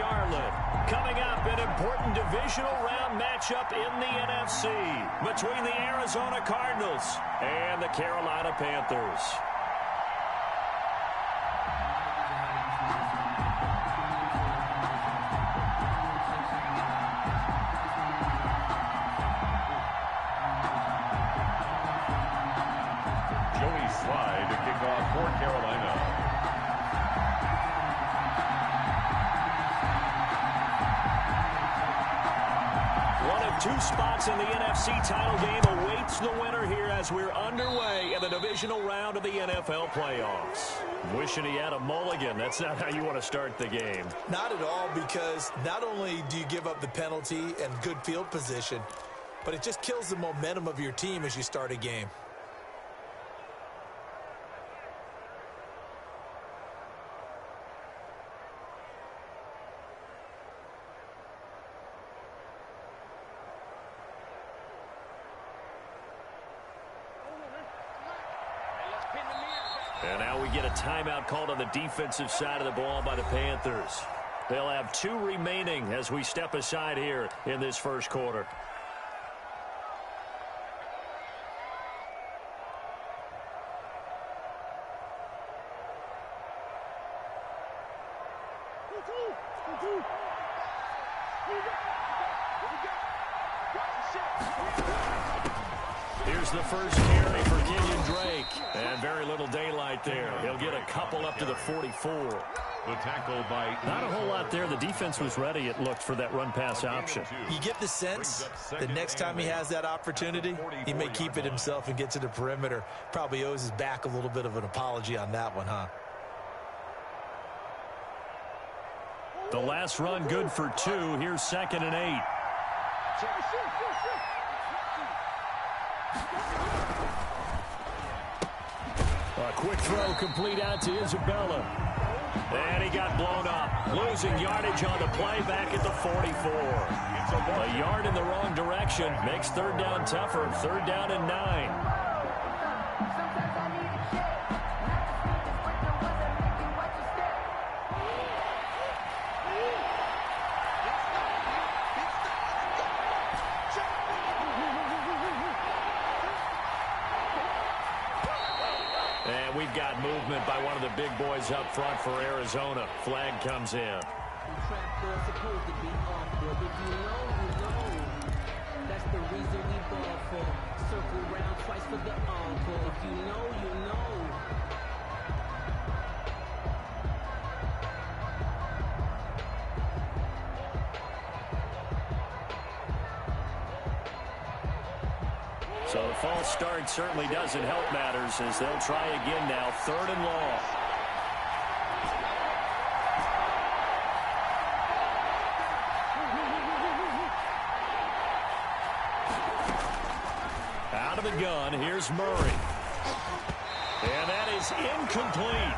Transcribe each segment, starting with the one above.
Charlotte. Coming up, an important divisional round matchup in the NFC between the Arizona Cardinals and the Carolina Panthers. Slide to kick off for Carolina. One of two spots in the NFC title game awaits the winner here as we're underway in the divisional round of the NFL playoffs. Wishing he had a mulligan. That's not how you want to start the game. Not at all, because not only do you give up the penalty and good field position, but it just kills the momentum of your team as you start a game. And now we get a timeout called on the defensive side of the ball by the Panthers. They'll have 2 remaining as we step aside here in this first quarter. Here's the first carry for Kenyon Drake. And very little daylight there. He'll get a couple up to the 44. The tackle by... Not a whole lot there. The defense was ready, it looked, for that run-pass option. You get the sense that next time he has that opportunity, he may keep it himself and get to the perimeter. Probably owes his back a little bit of an apology on that one, huh? The last run good for 2. Here's 2nd and 8. A quick throw complete out to Isabella. And he got blown up. Losing yardage on the play back at the 44. A yard in the wrong direction makes 3rd down tougher. 3rd down and 9. And we've got movement by one of the big boys up front for Arizona. Flag comes in. That's the reason we ball for. Circle round twice for the encore. If you know, you know. So the false start certainly doesn't help matters as they'll try again now. 3rd and long. Out of the gun, here's Murray. And that is incomplete.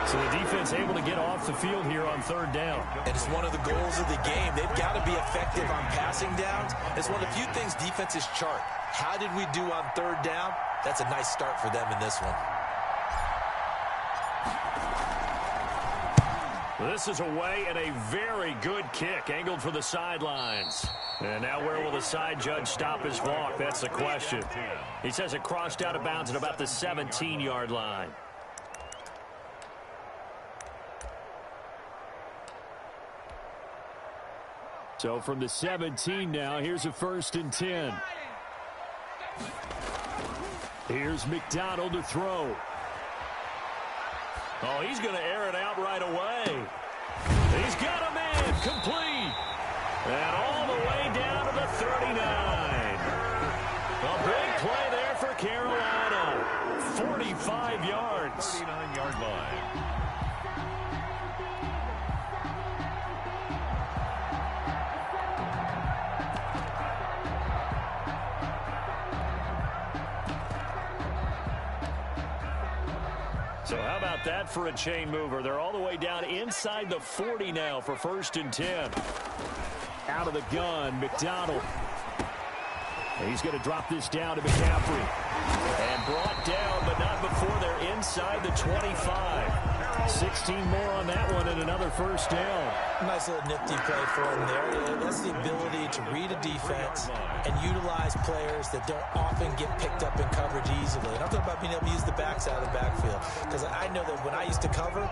So the defense able to get off the field here on 3rd down. And it's one of the goals of the game. They've got to be effective on passing downs. It's one of the few things defenses chart. How did we do on 3rd down? That's a nice start for them in this one. This is away and a very good kick angled for the sidelines. And now where will the side judge stop his walk? That's the question. He says it crossed out of bounds at about the 17-yard line. So from the 17 now, here's a 1st and 10. Here's McDonald to throw. Oh, he's going to air it out right away. He's got a man complete. And all the way down to the 39. A big play there for Carolina. 45 yards. 39-yard line. So how about that for a chain mover? They're all the way down inside the 40 now for 1st and 10. Out of the gun, McDonald. He's going to drop this down to McCaffrey. And brought down, but not before they're inside the 25. 16 more on that one and another first down. Nice little nifty play for him there. That's the ability to read a defense and utilize players that don't often get picked up in coverage easily. And I'm talking about being able to use the backside of the backfield. Because I know that when I used to cover,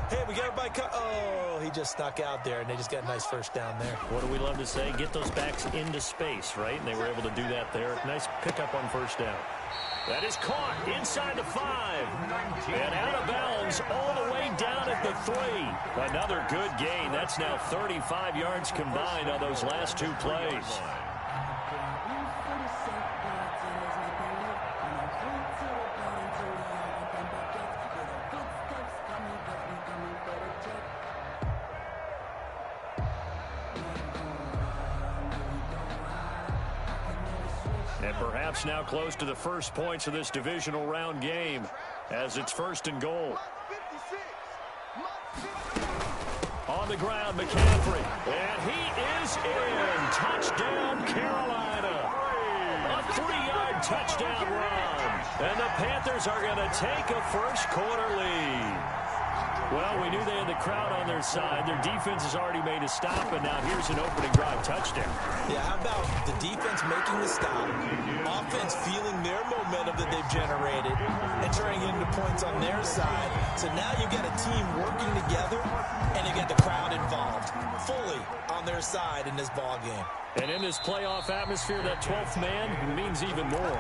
hey, we got everybody oh, he just snuck out there, and they just got a nice first down there. What do we love to say? Get those backs into space, right? And they were able to do that there. Nice pickup on first down. That is caught inside the 5. And out of bounds all the way down at the 3. Another good gain. That's now 35 yards combined on those last 2 plays. And perhaps now close to the first points of this divisional round game as it's 1st and goal. On the ground, McCaffrey. And he is in. Touchdown, Carolina. A 3-yard touchdown run. And the Panthers are going to take a first-quarter lead. Well, we knew they had the crowd on their side. Their defense has already made a stop, and now here's an opening drive touchdown. Yeah, how about the defense making the stop, offense feeling their momentum that they've generated, and turning it into points on their side. So now you've got a team working together, and you've got the crowd involved fully on their side in this ball game. And in this playoff atmosphere, that 12th man means even more.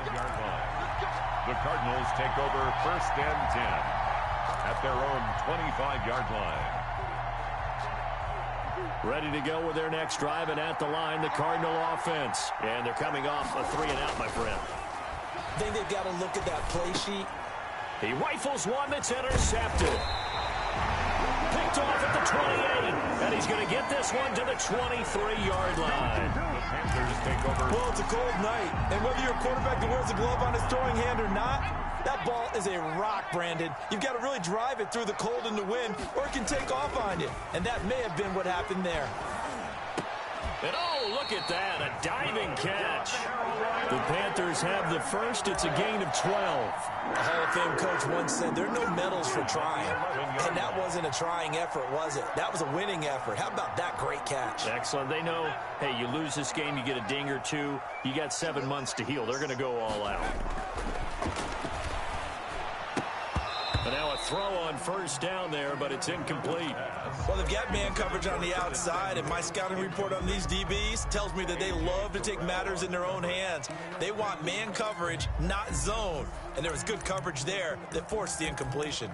The Cardinals take over 1st and 10. At their own 25-yard line. Ready to go with their next drive, and at the line, the Cardinal offense. And they're coming off a 3-and-out, my friend. I think they've got to look at that play sheet. He rifles one that's intercepted. Picked off at the 28, and he's going to get this one to the 23-yard line. The Panthers take over. Well, it's a cold night, and whether you're a quarterback that wears a glove on his throwing hand or not, that ball is a rock, Brandon. You've got to really drive it through the cold and the wind, or it can take off on you. And that may have been what happened there. And oh, look at that, a diving catch. The Panthers have the first. It's a gain of 12. A Hall of Fame coach once said, there are no medals for trying. And that wasn't a trying effort, was it? That was a winning effort. How about that great catch? Excellent. They know, hey, you lose this game, you get a ding or two. You got 7 months to heal. They're going to go all out. And now a throw on first down there, but it's incomplete. Well, they've got man coverage on the outside, and my scouting report on these DBs tells me that they love to take matters in their own hands. They want man coverage, not zone. And there was good coverage there that forced the incompletion.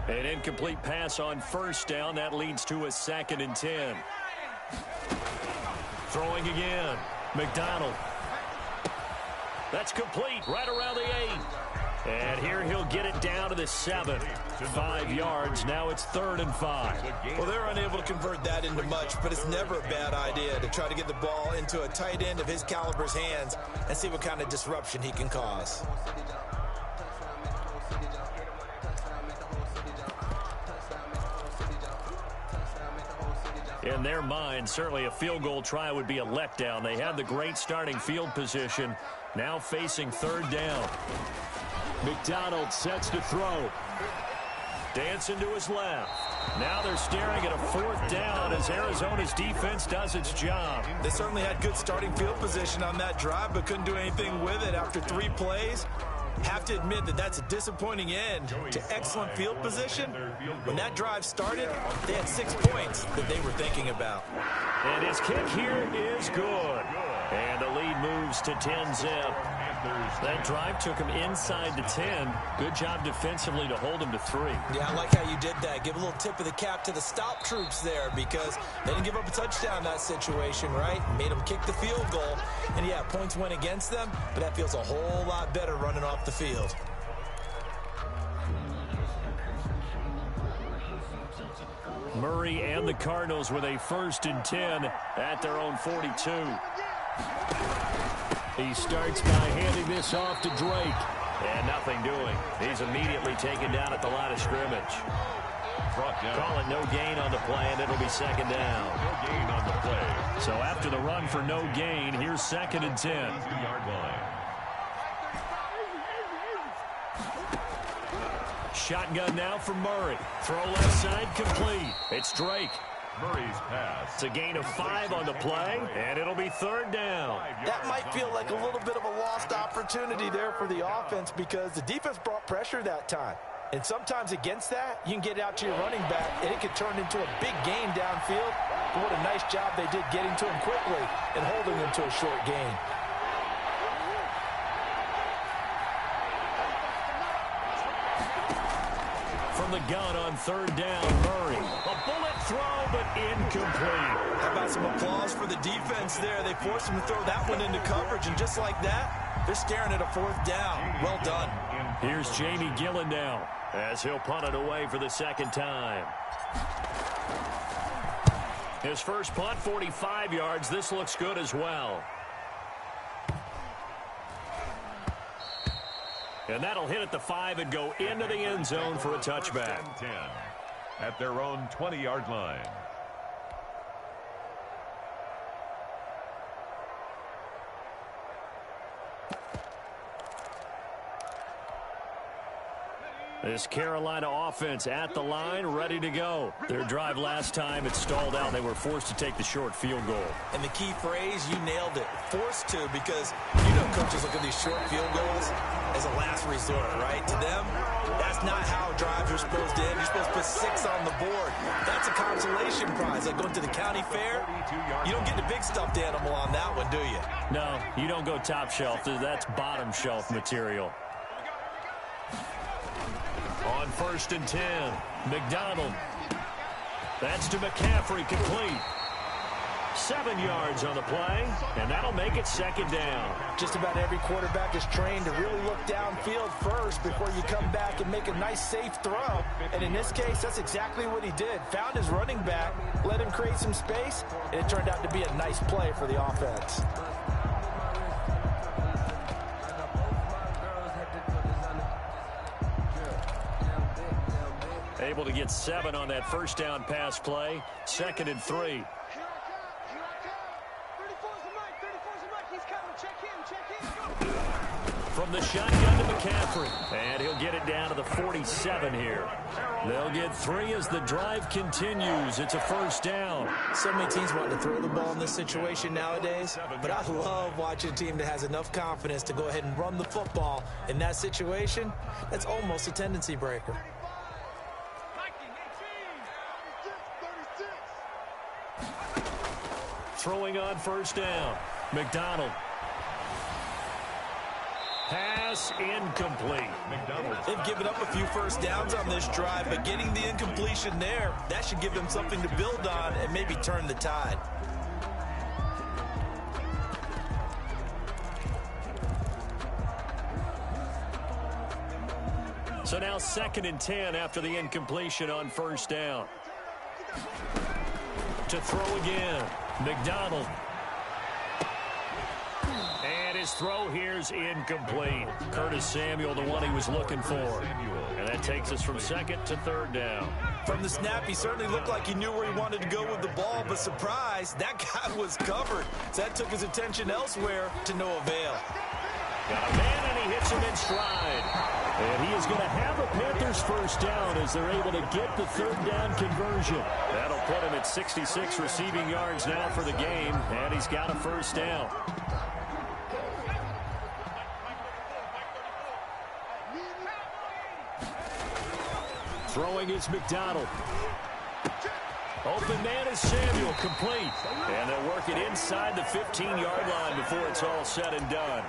An incomplete pass on first down. That leads to a 2nd and 10. Throwing again. McDonald. That's complete right around the 8. And here he'll get it down to the 7. 5 yards. Now it's 3rd and 5. Well, they're unable to convert that into much, but it's never a bad idea to try to get the ball into a tight end of his caliber's hands and see what kind of disruption he can cause. In their mind, certainly a field goal try would be a letdown. They had the great starting field position. Now facing 3rd down. McDonald sets to throw. Dancing to his left. Now they're staring at a 4th down as Arizona's defense does its job. They certainly had good starting field position on that drive, but couldn't do anything with it after 3 plays. Have to admit that that's a disappointing end to excellent field position. When that drive started, they had 6 points that they were thinking about. And his kick here is good. And the lead moves to 10-zip. That drive took him inside the 10. Good job defensively to hold him to 3. Yeah, I like how you did that. Give a little tip of the cap to the stop troops there because they didn't give up a touchdown in that situation, right? Made them kick the field goal. And, yeah, points went against them, but that feels a whole lot better running off the field. Murray and the Cardinals with a 1st and 10 at their own 42. He starts by handing this off to Drake. And nothing doing. He's immediately taken down at the line of scrimmage. Call it no gain on the play, and it'll be 2nd down. No gain on the play. So after the run for no gain, here's 2nd and 10. 2-yard line. Shotgun now for Murray. Throw left side complete. It's Drake. Murray's pass. It's a gain of 5 on the play, and it'll be 3rd down. That might feel like a little bit of a lost opportunity there for the offense because the defense brought pressure that time. And sometimes against that, you can get out to your running back, and it can turn into a big gain downfield. But what a nice job they did getting to him quickly and holding him to a short gain. From the gun on 3rd down, Murray. A bullet throw, but incomplete. How about some applause for the defense there? They forced him to throw that one into coverage, and just like that, they're staring at a 4th down. Well done. Here's Jamie Gillen now, as he'll punt it away for the 2nd time. His first punt, 45 yards. This looks good as well. And that'll hit at the 5 and go into the end zone for a touchback. 10 at their own 20-yard line. This Carolina offense at the line, ready to go. Their drive last time, it stalled out. They were forced to take the short field goal. And the key phrase, you nailed it. Forced to, because you know coaches look at these short field goals as a last resort, right? To them, that's not how drives are supposed to end. You're supposed to put 6 on the board. That's a consolation prize. Like going to the county fair, you don't get the big stuffed animal on that one, do you? No, you don't go top shelf. That's bottom shelf material. On 1st and 10, McDonald. That's to McCaffrey, complete. 7 yards on the play, and that'll make it 2nd down. Just about every quarterback is trained to really look downfield first before you come back and make a nice, safe throw. And in this case, that's exactly what he did. Found his running back, let him create some space, and it turned out to be a nice play for the offense. Able to get 7 on that 1st down pass play. 2nd and 3. From the shotgun to McCaffrey. And he'll get it down to the 47 here. They'll get 3 as the drive continues. It's a 1st down. So many teams want to throw the ball in this situation nowadays, but I love watching a team that has enough confidence to go ahead and run the football. In that situation, that's almost a tendency breaker. Throwing on 1st down. McDonald. Pass incomplete. They've given up a few 1st downs on this drive, but getting the incompletion there, that should give them something to build on and maybe turn the tide. So now 2nd and 10 after the incompletion on 1st down. To throw again. McDonald. And his throw here's incomplete. Curtis Samuel, the one he was looking for. And that takes us from 2nd to 3rd down. From the snap, he certainly looked like he knew where he wanted to go with the ball, but surprise, that guy was covered. So that took his attention elsewhere to no avail. Got a man, and he hits him in stride. And he is going to have a Panthers 1st down as they're able to get the 3rd down conversion. That'll put him at 66 receiving yards now for the game, and he's got a 1st down. Throwing is McDonald. Open man is Samuel, complete. And they'll work it inside the 15-yard line before it's all said and done.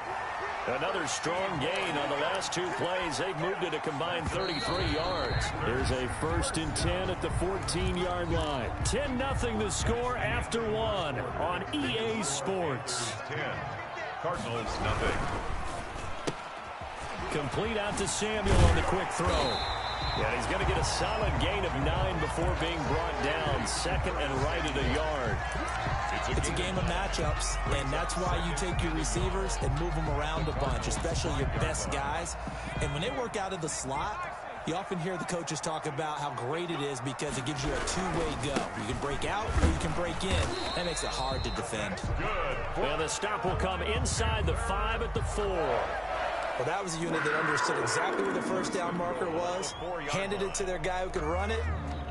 Another strong gain on the last 2 plays. They've moved it a combined 33 yards. There's a 1st and 10 at the 14-yard line. 10-0 the score after 1 on EA Sports. 10. Cardinals, nothing. Complete out to Samuel on the quick throw. Yeah, he's going to get a solid gain of 9 before being brought down. 2nd and right at a yard. It's a game of matchups, and that's why you take your receivers and move them around a bunch, especially your best guys. And when they work out of the slot, you often hear the coaches talk about how great it is because it gives you a two-way go. You can break out or you can break in. That makes it hard to defend. And the stop will come inside the 5 at the 4. Well, that was a unit that understood exactly where the first down marker was, handed it to their guy who could run it,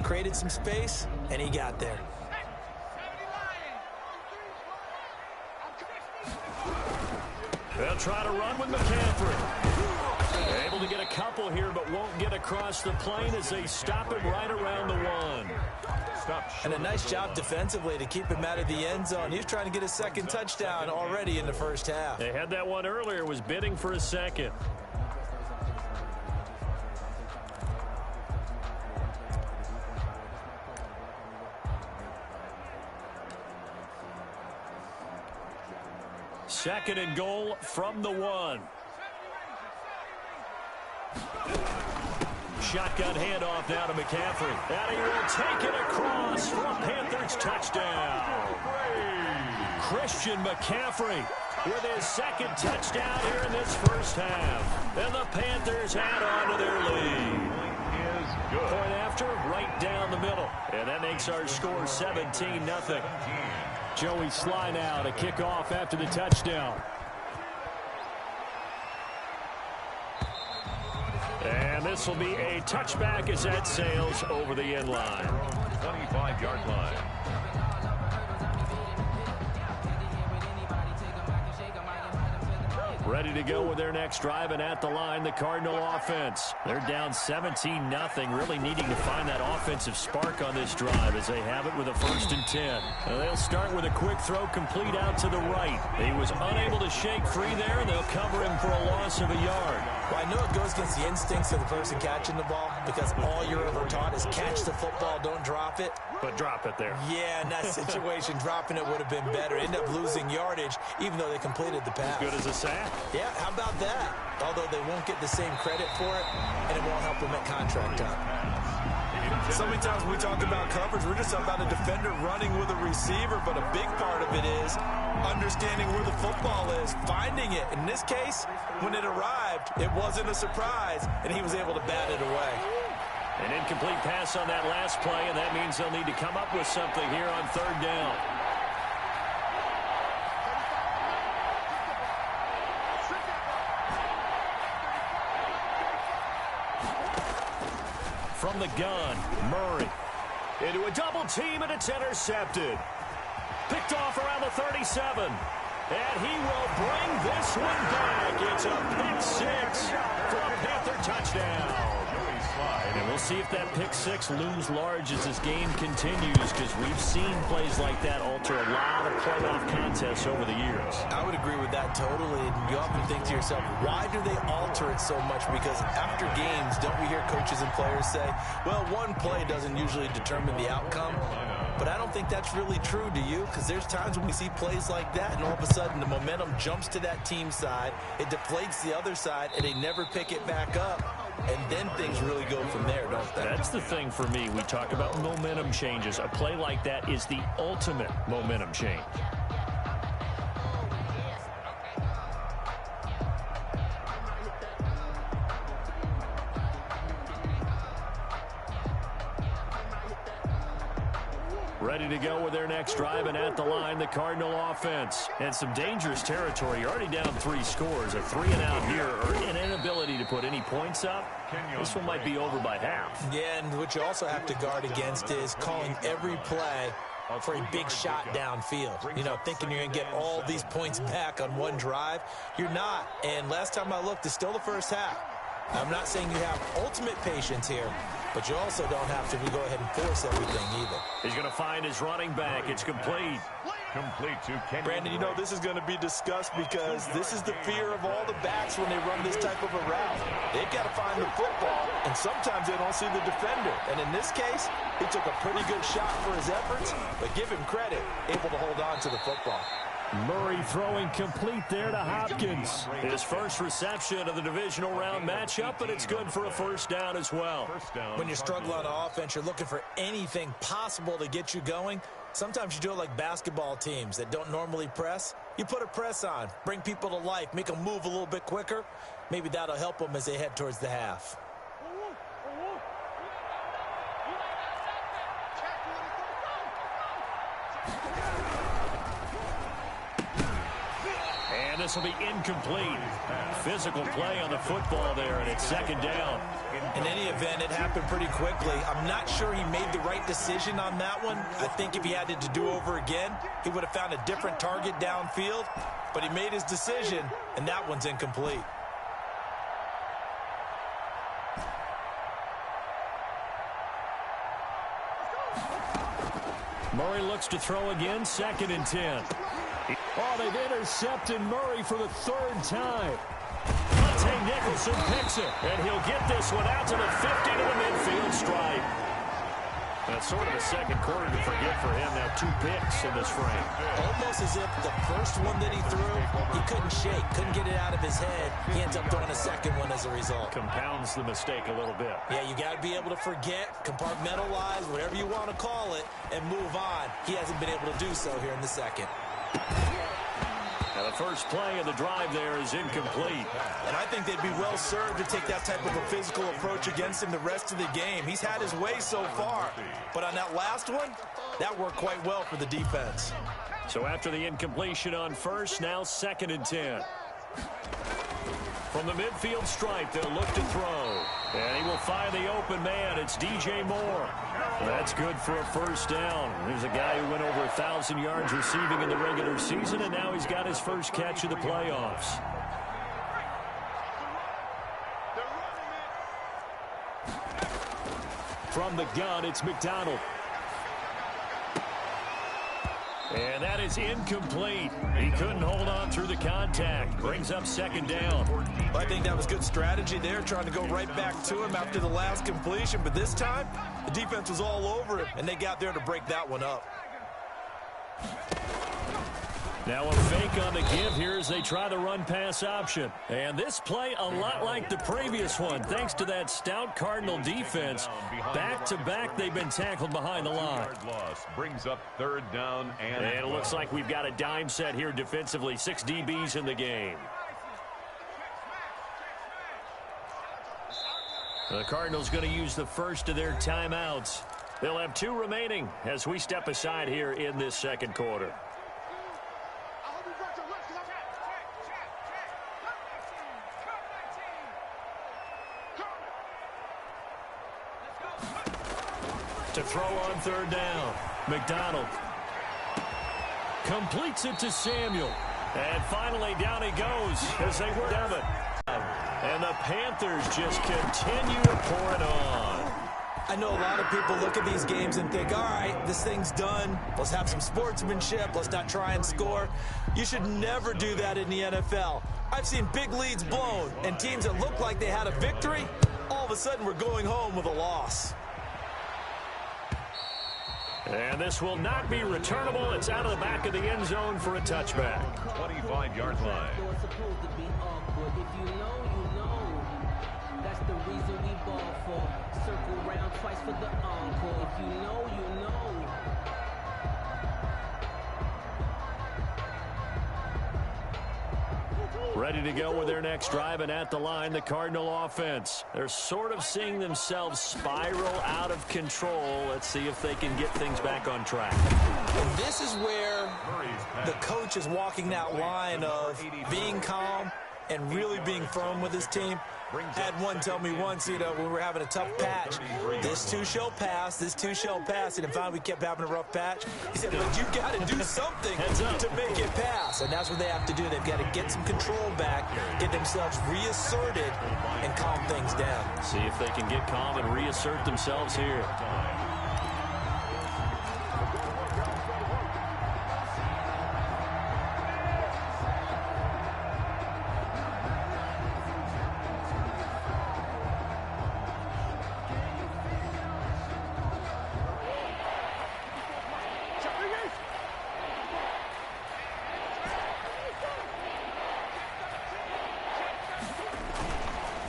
created some space, and he got there. They'll try to run with McCaffrey. Able to get a couple here, but won't get across the plane as they stop him right around the 1. And a nice job defensively to keep him out of the end zone. He was trying to get a second touchdown already in the first half. They had that one earlier, was bidding for a second. Second and goal from the 1. Shotgun handoff now to McCaffrey. And he will take it across for a Panthers touchdown. Christian McCaffrey with his second touchdown here in this first half. And the Panthers add on to their lead. Point after, right down the middle. And that makes our score 17-0. Joey Sly now to kick off after the touchdown. And this will be a touchback as that sails over the end line. 25-yard line. Ready to go with their next drive, and at the line, the Cardinal offense. They're down 17-0, really needing to find that offensive spark on this drive as they have it with a 1st and 10. They'll start with a quick throw complete out to the right. He was unable to shake free there, and they'll cover him for a loss of a yard. Well, I know it goes against the instincts of the person catching the ball because all you're ever taught is catch the football, don't drop it. But drop it there. Yeah, in that situation, dropping it would have been better. End up losing yardage, even though they completed the pass. As good as a sack. Yeah, how about that? Although they won't get the same credit for it, and it won't help them at contract time. So many times when we talk about coverage, we're just talking about a defender running with a receiver, but a big part of it is understanding where the football is, finding it. In this case, when it arrived, it wasn't a surprise, and he was able to bat it away. An incomplete pass on that last play, and that means they'll need to come up with something here on 3rd down. From the gun, Murray. Into a double team, and it's intercepted. Picked off around the 37. And he will bring this one back. It's a pick 6 for a Panther touchdown. And we'll see if that pick 6 looms large as this game continues, because we've seen plays like that alter a lot of playoff contests over the years. I would agree with that totally. And you often think to yourself, why do they alter it so much? Because after games, don't we hear coaches and players say, well, one play doesn't usually determine the outcome. But I don't think that's really true, do you? Because there's times when we see plays like that, and all of a sudden the momentum jumps to that team side, it deflates the other side, and they never pick it back up. And then things really go from there, don't they? That's the thing for me. We talk about momentum changes. A play like that is the ultimate momentum change. Ready to go with their next drive, and at the line, the Cardinal offense. And some dangerous territory. You're already down 3 scores. A 3-and-out here, or an inability to put any points up. This one might be over by half. Yeah, and what you also have to guard against is calling every play for a big shot downfield. You know, thinking you're going to get all these points back on one drive. You're not. And last time I looked, it's still the first half. I'm not saying you have ultimate patience here, but you also don't have to go ahead and force everything either. He's going to find his running back. It's complete. Complete to Kenyon. Brandon, you know, this is going to be discussed because this is the fear of all the backs when they run this type of a route. They've got to find the football, and sometimes they don't see the defender. And in this case, he took a pretty good shot for his efforts, but give him credit, able to hold on to the football. Murray throwing complete there to Hopkins. His first reception of the divisional round matchup, but it's good for a first down as well. When you struggle on offense, you're looking for anything possible to get you going. Sometimes you do it like basketball teams that don't normally press. You put a press on, bring people to life, make them move a little bit quicker. Maybe that'll help them as they head towards the half. And this will be incomplete. Physical play on the football there, and it's second down. In any event, it happened pretty quickly. I'm not sure he made the right decision on that one. I think if he had it to do over again, he would have found a different target downfield. But he made his decision, and that one's incomplete. Murray looks to throw again, 2nd and 10. Oh, they've intercepted Murray for the 3rd time. Monte Nicholson picks it, and he'll get this one out to the 50 to the midfield stripe. That's sort of a second quarter to forget for him. Now 2 picks in this frame. Almost as if the first one that he threw, he couldn't shake, couldn't get it out of his head. He ends up throwing a second one as a result. Compounds the mistake a little bit. Yeah, you got to be able to forget, compartmentalize, whatever you want to call it, and move on. He hasn't been able to do so here in the second. Now the first play of the drive there is incomplete. And I think they'd be well served to take that type of a physical approach against him the rest of the game. He's had his way so far. But on that last one, that worked quite well for the defense. So after the incompletion on first, now 2nd and 10. From the midfield stripe, they'll look to throw. And he will find the open man. It's DJ Moore. That's good for a first down. There's a guy who went over 1,000 yards receiving in the regular season, and now he's got his first catch of the playoffs. From the gun, it's McDonald. And that is incomplete. He couldn't hold on through the contact. Brings up 2nd down. Well, I think that was good strategy there, trying to go right back to him after the last completion. But this time, the defense was all over him, and they got there to break that one up. Now a fake on the give here as they try the run-pass option. And this play a lot like the previous one, thanks to that stout Cardinal defense. Back-to-back, they've been tackled behind the line. Loss brings up 3rd down and it looks like we've got a dime set here defensively. 6 DBs in the game. The Cardinals going to use the first of their timeouts. They'll have 2 remaining as we step aside here in this second quarter. To throw on 3rd down. McDonald completes it to Samuel. And finally down he goes as they were down it. And the Panthers just continue to pour it on. I know a lot of people look at these games and think, all right, this thing's done. Let's have some sportsmanship. Let's not try and score. You should never do that in the NFL. I've seen big leads blown and teams that look like they had a victory, all of a sudden we're going home with a loss. And this will not be returnable. It's out of the back of the end zone for a touchback. 25-yard line. If you know, you know. That's the reason we ball for. Circle round twice for the encore. If you know, you know. Ready to go with their next drive, and at the line, the Cardinal offense. They're sort of seeing themselves spiral out of control. Let's see if they can get things back on track. And this is where the coach is walking that line of being calm and really being firm with his team. Had one tell me once, when we were having a tough patch, this too shall pass, this too shall pass. And finally we kept having a rough patch. He said, but you got to do something to make it pass. And that's what they have to do. They've got to get some control back, get themselves reasserted, and calm things down. See if they can get calm and reassert themselves here.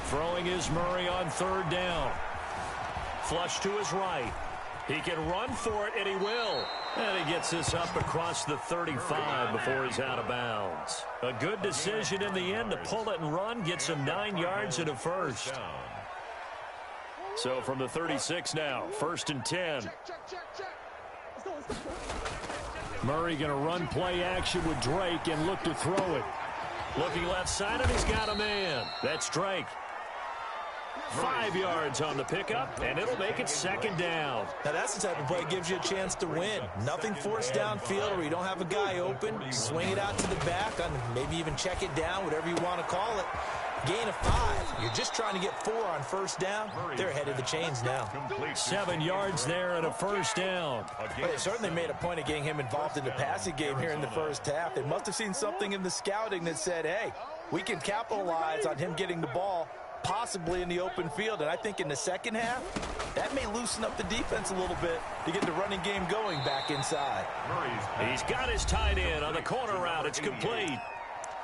Throwing is Murray on 3rd down. Flush to his right. He can run for it, and he will. And he gets this up across the 35 before he's out of bounds. A good decision in the end to pull it and run, gets him 9 yards and a first. So from the 36 now, 1st and 10. Murray going to run play action with Drake and look to throw it. Looking left side, and he's got a man. That's Drake. 5 yards on the pickup, and it'll make it second down. Now, that's the type of play that gives you a chance to win. Nothing forced downfield where you don't have a guy open. Swing it out to the back, maybe even check it down, whatever you want to call it. Gain of 5. You're just trying to get 4 on first down. They're ahead of the chains now. 7 yards there and a first down. Well, they certainly made a point of getting him involved in the passing game here in the first half. They must have seen something in the scouting that said, hey, we can capitalize on him getting the ball possibly in the open field. And I think in the second half, that may loosen up the defense a little bit to get the running game going back inside. He's got his tight end on the corner route. It's complete.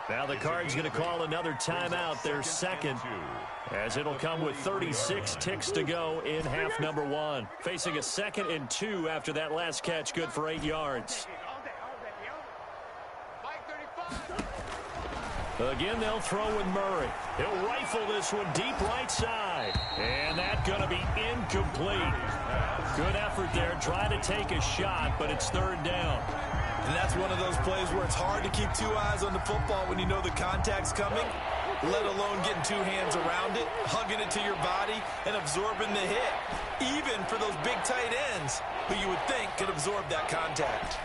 Now the Cards going to call another timeout, their second, as it'll come with 36 ticks to go in half number 1. Facing a 2nd and 2 after that last catch, good for 8 yards. Again, they'll throw with Murray. He'll rifle this one deep right side. And that's going to be incomplete. Good effort there, trying to take a shot, but it's 3rd down. And that's one of those plays where it's hard to keep 2 eyes on the football when you know the contact's coming, let alone getting 2 hands around it, hugging it to your body, and absorbing the hit. Even for those big tight ends who you would think could absorb that contact.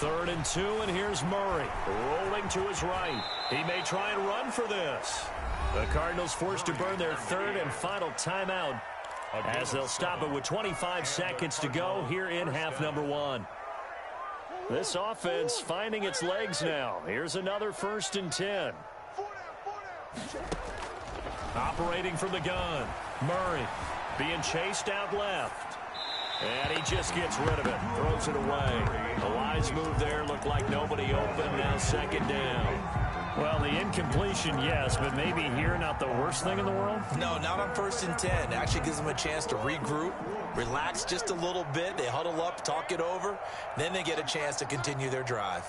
3rd and 2, and here's Murray rolling to his right. He may try and run for this. The Cardinals forced to burn their 3rd and final timeout, as they'll stop it with 25 seconds to go here in half number 1. This offense finding its legs now. Here's another 1st and 10. Operating from the gun. Murray being chased out left. And he just gets rid of it. Throws it away. A wise move there. Looked like nobody open. Now 2nd down. Well, the incompletion, yes, but maybe here not the worst thing in the world? No, not on 1st and 10. Actually gives them a chance to regroup, relax just a little bit. They huddle up, talk it over. Then they get a chance to continue their drive.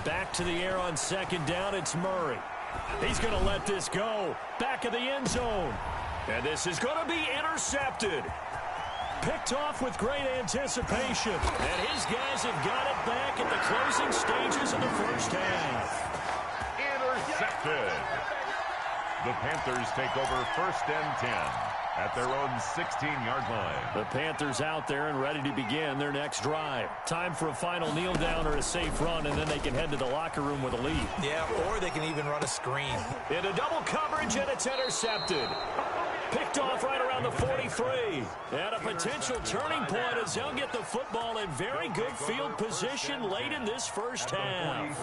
Back to the air on 2nd down, it's Murray. He's going to let this go. Back of the end zone. And this is going to be intercepted. Picked off with great anticipation. And his guys have got it back at the closing stages of the first half. Intercepted. The Panthers take over 1st and 10 at their own 16-yard line. The Panthers out there and ready to begin their next drive. Time for a final kneel down or a safe run, and then they can head to the locker room with a lead. Yeah, or they can even run a screen. Into double coverage, and it's intercepted. Picked off right around the 43. And a potential turning point as they'll get the football in very good field position late in this first half.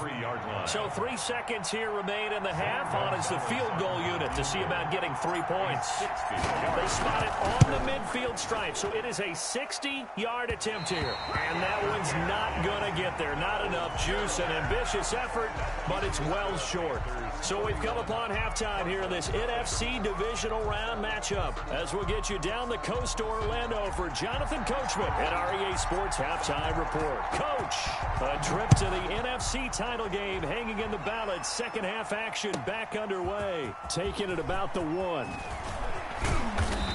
So 3 seconds here remain in the half. On is the field goal unit to see about getting 3 points. They spot it on the midfield stripe, so it is a 60-yard attempt here. And that one's not going to get there. Not enough juice, an ambitious effort, but it's well short. So we've come upon halftime here in this NFC divisional round matchup, as we'll get you down the coast to Orlando for Jonathan Coachman at our EA Sports Halftime Report. Coach, a trip to the NFC title game hanging in the balance. Second half action back underway. Taking it about the 1.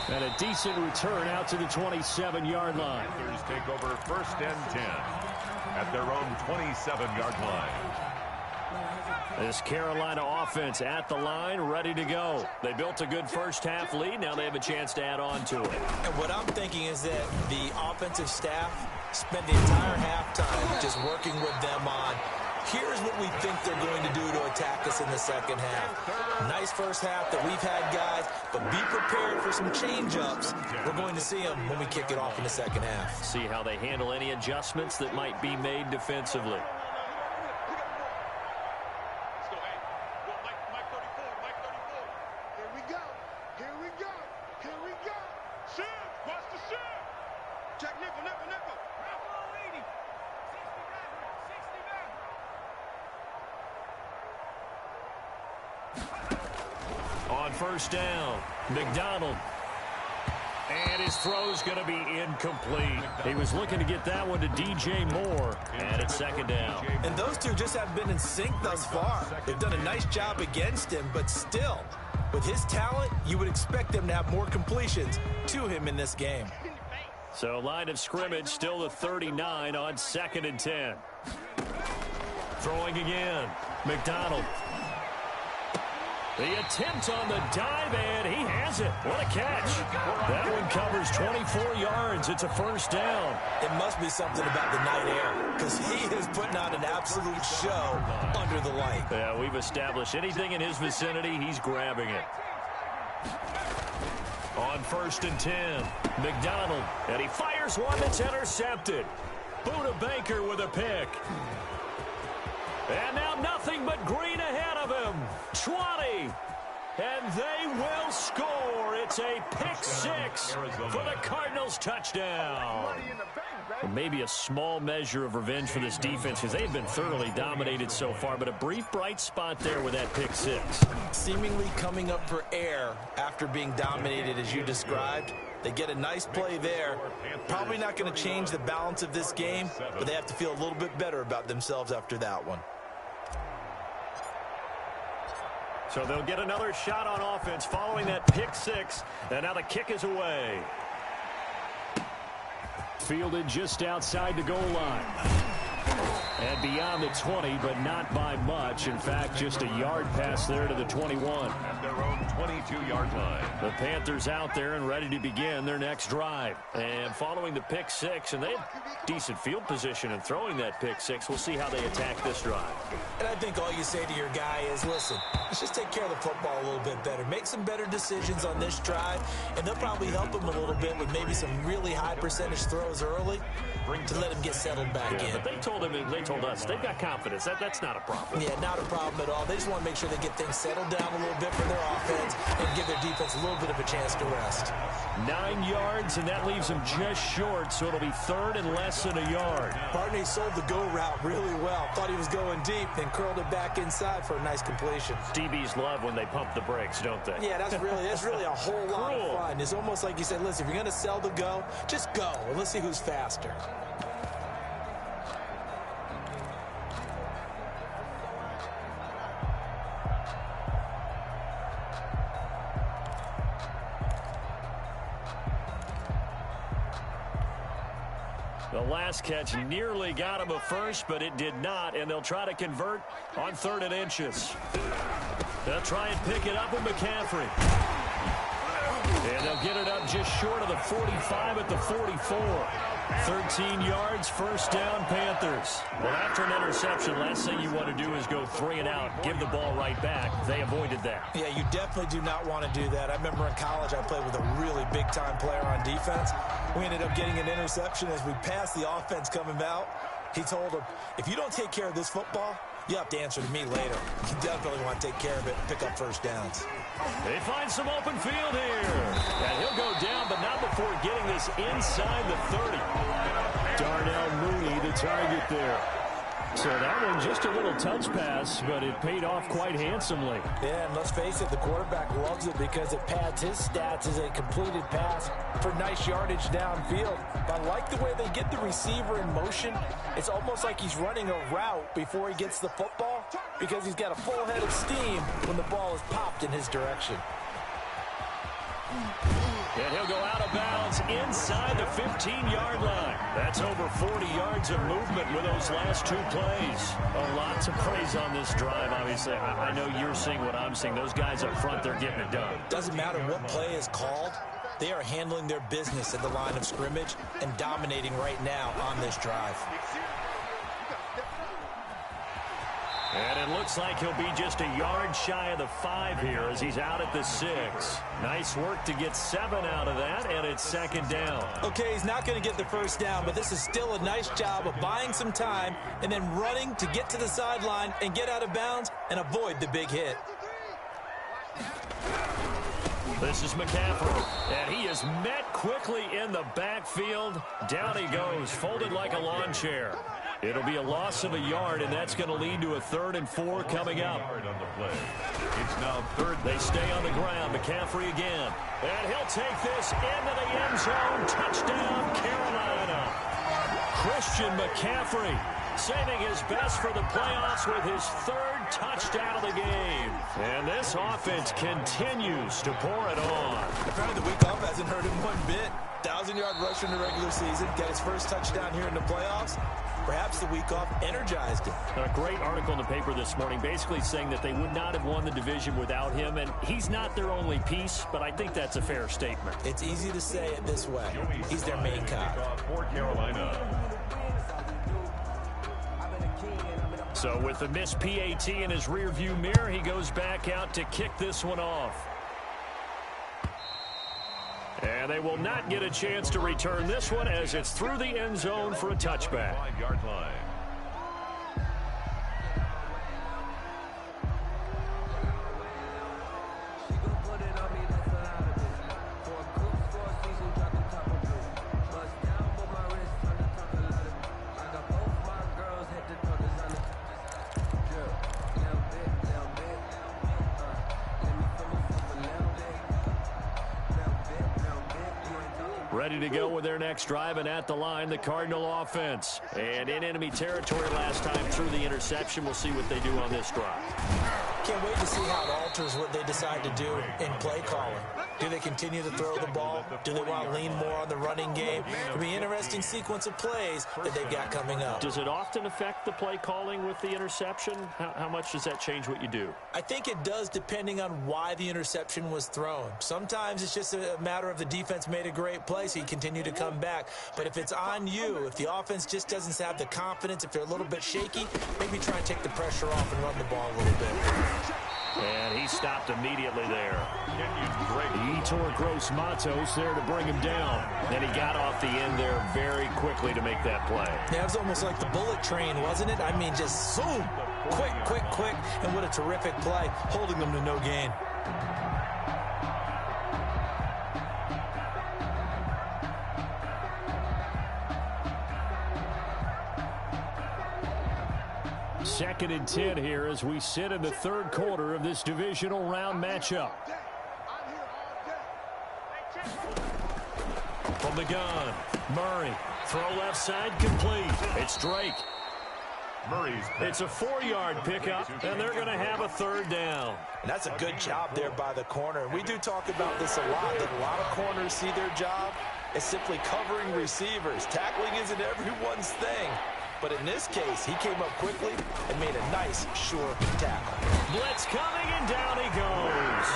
And a decent return out to the 27-yard line. Panthers take over 1st and 10 at their own 27-yard line. This Carolina offense at the line, ready to go. They built a good first half lead. Now they have a chance to add on to it. And what I'm thinking is that the offensive staff spent the entire halftime just working with them on, here's what we think they're going to do to attack us in the second half. Nice first half that we've had, guys, but be prepared for some change-ups. We're going to see them when we kick it off in the second half. See how they handle any adjustments that might be made defensively. On first down, McDonald. And his throw's going to be incomplete. He was looking to get that one to DJ Moore. And it's 2nd down. And those two just have been in sync thus far. They've done a nice job against him, but still, With his talent, you would expect them to have more completions to him in this game. So line of scrimmage still the 39 on 2nd and 10. Throwing again. McDonald. The attempt on the dive, and he has it. What a catch. That one covers 24 yards. It's a first down. It must be something about the night air, because he is putting on an absolute show under the light. Yeah, we've established anything in his vicinity, he's grabbing it. On 1st and 10, McDonald, and he fires one that's intercepted. Buda Baker with a pick. And now nothing but green ahead of him. 20. And they will score. It's a pick 6 for the Cardinals touchdown. Well, maybe a small measure of revenge for this defense because they've been thoroughly dominated so far, but a brief bright spot there with that pick 6. Seemingly coming up for air after being dominated as you described. They get a nice play there. Probably not going to change the balance of this game, but they have to feel a little bit better about themselves after that one. So they'll get another shot on offense following that pick 6, and now the kick is away. Fielded just outside the goal line. And beyond the 20, but not by much. In fact, just a yard pass there to the 21. At their own 22-yard line. The Panthers out there and ready to begin their next drive. And following the pick 6, and they have decent field position in throwing that pick 6. We'll see how they attack this drive. And I think all you say to your guy is, listen, let's just take care of the football a little bit better. Make some better decisions on this drive, and they'll probably help him a little bit with maybe some really high percentage throws early to let him get settled back in. But they told us they've got confidence. That's not a problem. Yeah, not a problem at all. They just want to make sure they get things settled down a little bit for their offense and give their defense a little bit of a chance to rest. 9 yards, and that leaves them just short, so it'll be 3rd and less than a yard. Barney sold the go route really well. Thought he was going deep, then curled it back inside for a nice completion. DBs love when they pump the brakes, don't they? Yeah, that's really a whole lot of fun. It's almost like you said, listen, if you're going to sell the go, just go, and let's see who's faster. The last catch nearly got him a first, but it did not, and they'll try to convert on 3rd and inches. They'll try and pick it up with McCaffrey. And they'll get it up just short of the 45 at the 44. 13 yards, first down, Panthers. Well, after an interception, last thing you want to do is go 3 and out, give the ball right back. They avoided that. Yeah, you definitely do not want to do that. I remember in college I played with a really big-time player on defense. We ended up getting an interception as we passed the offense coming out. He told him, if you don't take care of this football, you have to answer to me later. You definitely want to take care of it and pick up first downs. They find some open field here. And he'll go down, but not before getting this inside the 30. Darnell Mooney, the target there. So that one just a little touch pass, but it paid off quite handsomely. Yeah, and let's face it, the quarterback loves it because it pads his stats as a completed pass for nice yardage downfield. But I like the way they get the receiver in motion. It's almost like he's running a route before he gets the football because he's got a full head of steam when the ball is popped in his direction. And he'll go out of bounds inside the 15-yard line. That's over 40 yards of movement with those last 2 plays. A lot to praise on this drive, obviously. I know you're seeing what I'm seeing. Those guys up front, they're getting it done. Doesn't matter what play is called. They are handling their business at the line of scrimmage and dominating right now on this drive. And it looks like he'll be just a yard shy of the 5 here as he's out at the 6. Nice work to get 7 out of that, and it's 2nd down. Okay, he's not going to get the first down, but this is still a nice job of buying some time and then running to get to the sideline and get out of bounds and avoid the big hit. This is McCaffrey, and he is met quickly in the backfield. Down he goes, folded like a lawn chair. It'll be a loss of a yard, and that's going to lead to a 3rd and 4 coming up. It's now 3rd. They stay on the ground. McCaffrey again. And he'll take this into the end zone. Touchdown, Carolina. Christian McCaffrey saving his best for the playoffs with his third touchdown of the game. And this offense continues to pour it on. Apparently the week off hasn't hurt him one bit. 1,000-yard rush in the regular season, got his first touchdown here in the playoffs. Perhaps the week off energized him. A great article in the paper this morning basically saying that they would not have won the division without him, and he's not their only piece, but I think that's a fair statement. It's easy to say it this way. He's their main cog. For Carolina. So with the missed PAT in his rearview mirror, he goes back out to kick this one off. And they will not get a chance to return this one as it's through the end zone for a touchback. 5-yard line. Ready to go with their next drive, and at the line, the Cardinal offense. And in enemy territory last time through the interception. We'll see what they do on this drive. Can't wait to see how it alters what they decide to do in play calling. Do they continue to throw the ball? Do they want to lean more on the running game? It'll be an interesting sequence of plays that they've got coming up. Does it often affect the play calling with the interception? How much does that change what you do? I think it does, depending on why the interception was thrown. Sometimes it's just a matter of the defense made a great play, so you continue to come back. But if it's on you, if the offense just doesn't have the confidence, if they're a little bit shaky, maybe try and take the pressure off and run the ball a little bit. And he stopped immediately there. He tore Gross Matos there to bring him down. And he got off the end there very quickly to make that play. Yeah, it was almost like the bullet train, wasn't it? I mean, just zoom, quick, quick, quick. And what a terrific play, holding them to no gain. Second and 10 here as we sit in the third quarter of this divisional round matchup. From the gun, Murray. Throw left side complete. It's Drake. It's a 4-yard pickup, and they're going to have a third down. And that's a good job there by the corner. We do talk about this a lot, that a lot of corners see their job as simply covering receivers. Tackling isn't everyone's thing. But in this case, he came up quickly and made a nice, sure tackle. Blitz coming, and down he goes.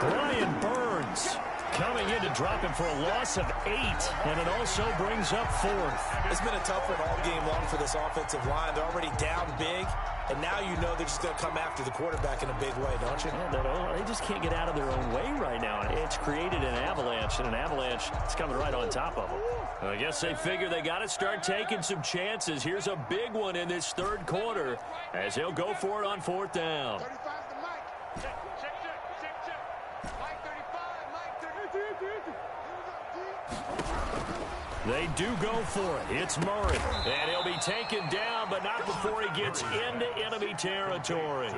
Brian Burns coming in to drop him for a loss of 8, and it also brings up 4th. It's been a tough one all game long for this offensive line. They're already down big, and now you know they're just going to come after the quarterback in a big way, don't you? Yeah, they just can't get out of their own way right now. It's created an avalanche, and an avalanche is coming right on top of them. I guess they figure they got to start taking some chances. Here's a big one in this third quarter as he'll go for it on 4th down. They do go for it. It's Murray. And he'll be taken down, but not before he gets into enemy territory.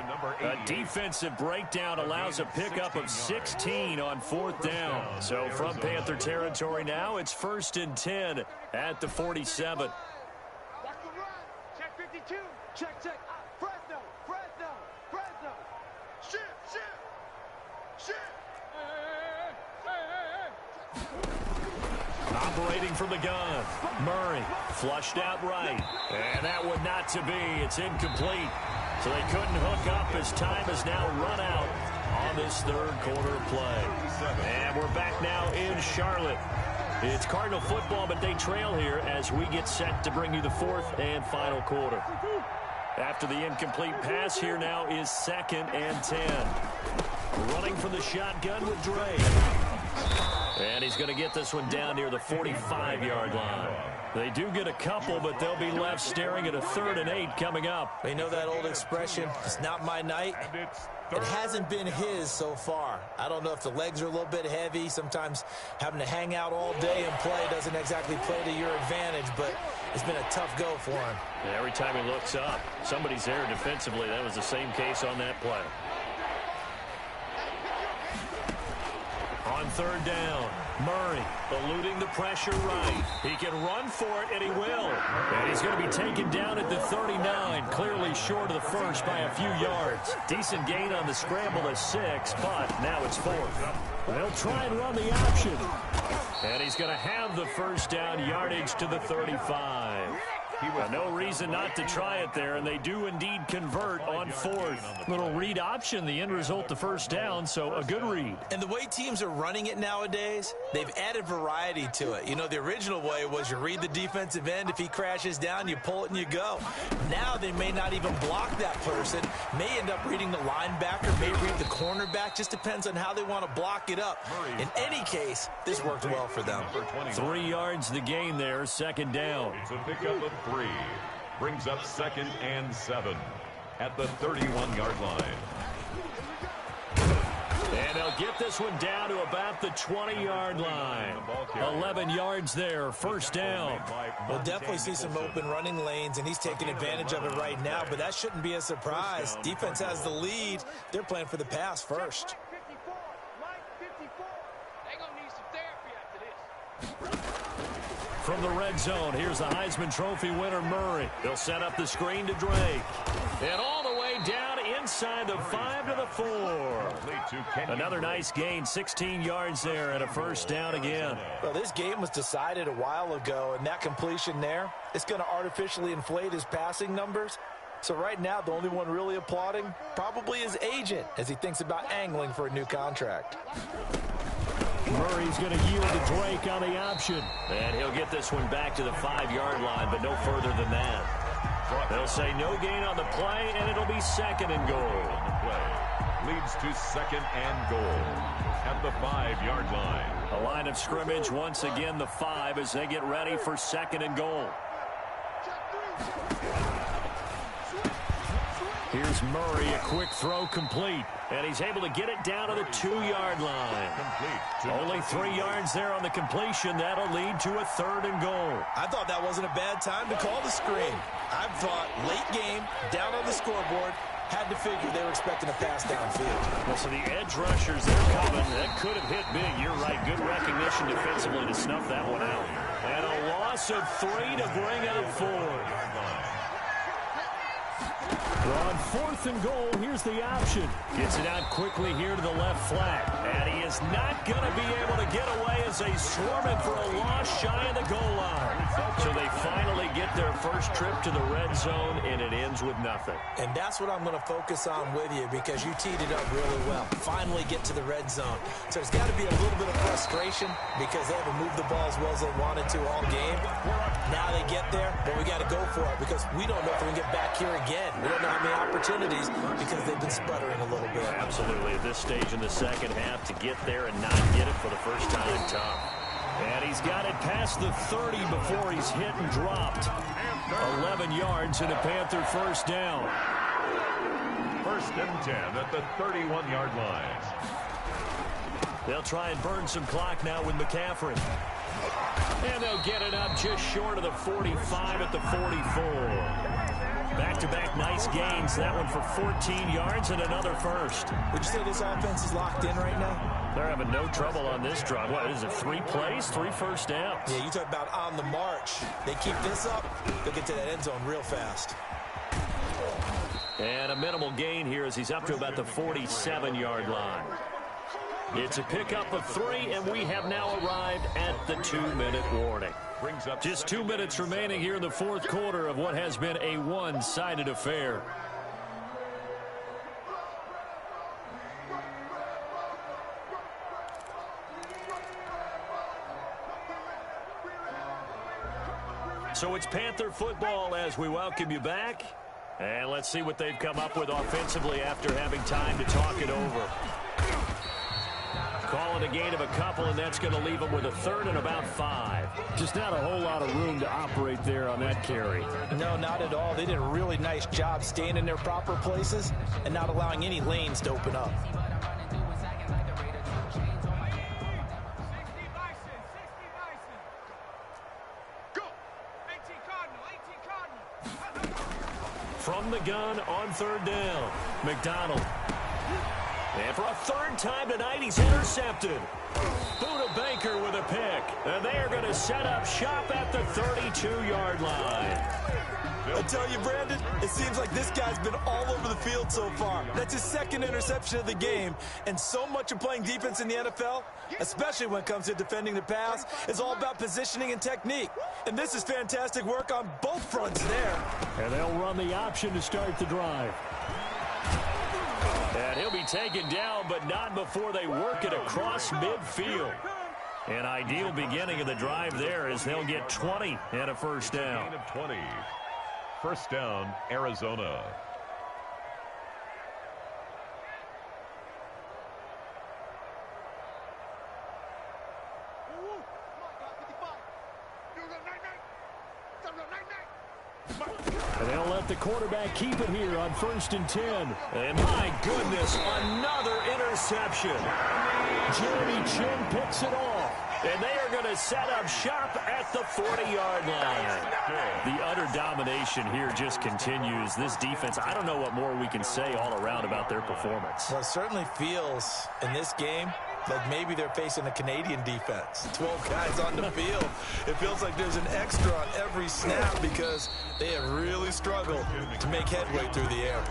A defensive breakdown allows a pickup of 16 on 4th down. So from Panther territory now, it's 1st and 10 at the 47. Check 52. Check. Fresno. Shit. Operating from the gun. Murray flushed out right. And that would not to be. It's incomplete. So they couldn't hook up as time has now run out on this third quarter of play. And we're back now in Charlotte. It's Cardinal football, but they trail here as we get set to bring you the 4th and final quarter. After the incomplete pass, here now is 2nd and 10. Running from the shotgun with Dre. And he's going to get this one down near the 45-yard line. They do get a couple, but they'll be left staring at a 3rd and 8 coming up. You know that old expression, it's not my night? It hasn't been his so far. I don't know if the legs are a little bit heavy. Sometimes having to hang out all day and play doesn't exactly play to your advantage, but it's been a tough go for him. And every time he looks up, somebody's there defensively. That was the same case on that play. On third down. Murray eluding the pressure right. He can run for it, and he will. And he's going to be taken down at the 39, clearly short of the first by a few yards. Decent gain on the scramble at 6, but now it's 4th. They'll try and run the option. And he's going to have the first down, yardage to the 35. No reason not to try it there, and they do indeed convert on 4th. Little read option, the end result, the first down, so a good read. And the way teams are running it nowadays, they've added variety to it. You know, the original way was you read the defensive end. If he crashes down, you pull it and you go. Now they may not even block that person, may end up reading the linebacker, may read the cornerback. Just depends on how they want to block it up. In any case, this worked well for them. 3 yards the gain there, second down. It's a pickup of 3. Brings up 2nd and 7 at the 31-yard line. And they'll get this one down to about the 20-yard line. 11 yards there, first down. We'll definitely see some open running lanes, and he's taking advantage of it right now, but that shouldn't be a surprise. Defense has the lead. They're playing for the pass first. From the red zone, here's the Heisman Trophy winner, Murray. They'll set up the screen to Drake. And all the way down inside the 5 to the 4. Another nice gain, 16 yards there, and a first down again. Well, this game was decided a while ago, and that completion there, it's going to artificially inflate his passing numbers. So right now, the only one really applauding probably his agent as he thinks about angling for a new contract. Murray's going to yield to Drake on the option. And he'll get this one back to the 5-yard line, but no further than that. They'll say no gain on the play, and it'll be 2nd and goal. Leads to 2nd and goal at the 5-yard line. A line of scrimmage once again, the 5, as they get ready for 2nd and goal. Here's Murray, a quick throw complete. And he's able to get it down to the 2-yard line. Only 3 yards there on the completion. That'll lead to a 3rd and goal. I thought that wasn't a bad time to call the screen. I thought late game, down on the scoreboard, had to figure they were expecting a pass downfield. Well, so the edge rushers, they're coming. That could have hit big. You're right. Good recognition defensively to snuff that one out. And a loss of 3 to bring up 4. We're on 4th and goal. Here's the option. Gets it out quickly here to the left flat. And he is not going to be able to get away as they swarm him for a loss shy of the goal line. So they finally get their first trip to the red zone, and it ends with nothing. And that's what I'm going to focus on with you because you teed it up really well. Finally get to the red zone. So there's got to be a little bit of frustration because they haven't moved the ball as well as they wanted to all game. Now they get there, but we got to go for it because we don't know if we can get back here again. We don't know how many opportunities because they've been sputtering a little bit. Absolutely. At this stage in the second half, to get there and not get it for the first time, tough. And he's got it past the 30 before he's hit and dropped. 11 yards and a Panther first down. 1st and 10 at the 31-yard line. They'll try and burn some clock now with McCaffrey. And they'll get it up just short of the 45 at the 44. Back-to-back nice gains. That one for 14 yards and another first. Would you say this offense is locked in right now? They're having no trouble on this drive. What is it, 3 plays, 3 first downs? Yeah, you talk about on the march. They keep this up, they'll get to that end zone real fast. And a minimal gain here as he's up to about the 47-yard line. It's a pickup of 3, and we have now arrived at the 2-minute warning. Just 2 minutes remaining here in the 4th quarter of what has been a one-sided affair. So it's Panther football as we welcome you back. And let's see what they've come up with offensively after having time to talk it over. Call it a gain of a couple, and that's going to leave them with a 3rd and about 5. Just not a whole lot of room to operate there on that carry. No, not at all. They did a really nice job staying in their proper places and not allowing any lanes to open up. From the gun on 3rd down, McDonald. And for a 3rd time tonight, he's intercepted. Buda Baker with a pick. And they are going to set up shop at the 32-yard line. I tell you, Brandon, it seems like this guy's been all over the field so far. That's his second interception of the game. And so much of playing defense in the NFL, especially when it comes to defending the pass, is all about positioning and technique. And this is fantastic work on both fronts there. And they'll run the option to start the drive. And he'll be taken down, but not before they work it across midfield. An ideal beginning of the drive there as they'll get 20 and a first down. Gain of 20. First down, Arizona. And they'll let the quarterback keep it here on 1st and 10. And my goodness, another interception. Jeremy Chin picks it off. And they are going to set up shop at the 40-yard line. The utter domination here just continues. This defense, I don't know what more we can say all around about their performance. Well, it certainly feels in this game like maybe they're facing a Canadian defense. 12 guys on the field. It feels like there's an extra on every snap because they have really struggled to make headway through the air.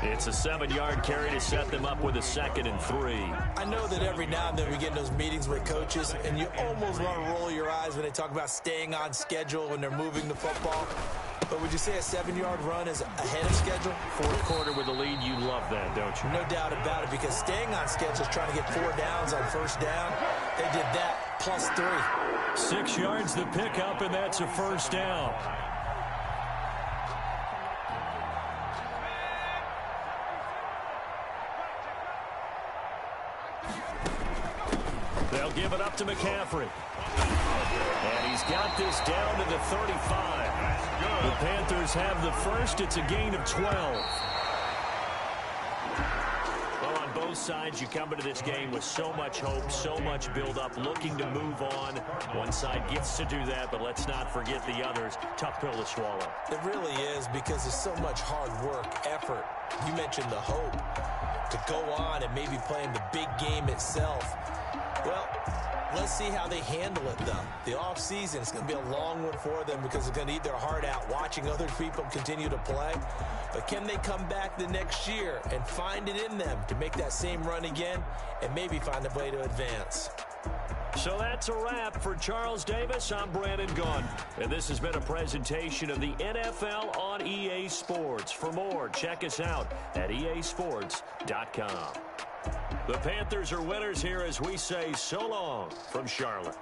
It's a 7-yard carry to set them up with a 2nd and 3. I know that every now and then we get in those meetings with coaches, and you almost want to roll your eyes when they talk about staying on schedule when they're moving the football. But would you say a 7-yard run is ahead of schedule? 4th quarter with the lead, you love that, don't you? No doubt about it, because staying on schedule is trying to get 4 downs on first down. They did that plus 3. 6 yards the pickup, and that's a first down. They'll give it up to McCaffrey. And he's got this down to the 35. The Panthers have the first. It's a gain of 12. Well, on both sides, you come into this game with so much hope, so much build-up, looking to move on. One side gets to do that, but let's not forget the others. Tough pill to swallow. It really is, because there's so much hard work, effort. You mentioned the hope to go on and maybe play in the big game itself. Well, let's see how they handle it, though. The offseason is going to be a long one for them because it's going to eat their heart out watching other people continue to play. But can they come back the next year and find it in them to make that same run again and maybe find a way to advance? So that's a wrap for Charles Davis. I'm Brandon Gunn, and this has been a presentation of the NFL on EA Sports. For more, check us out at easports.com. The Panthers are winners here as we say so long from Charlotte.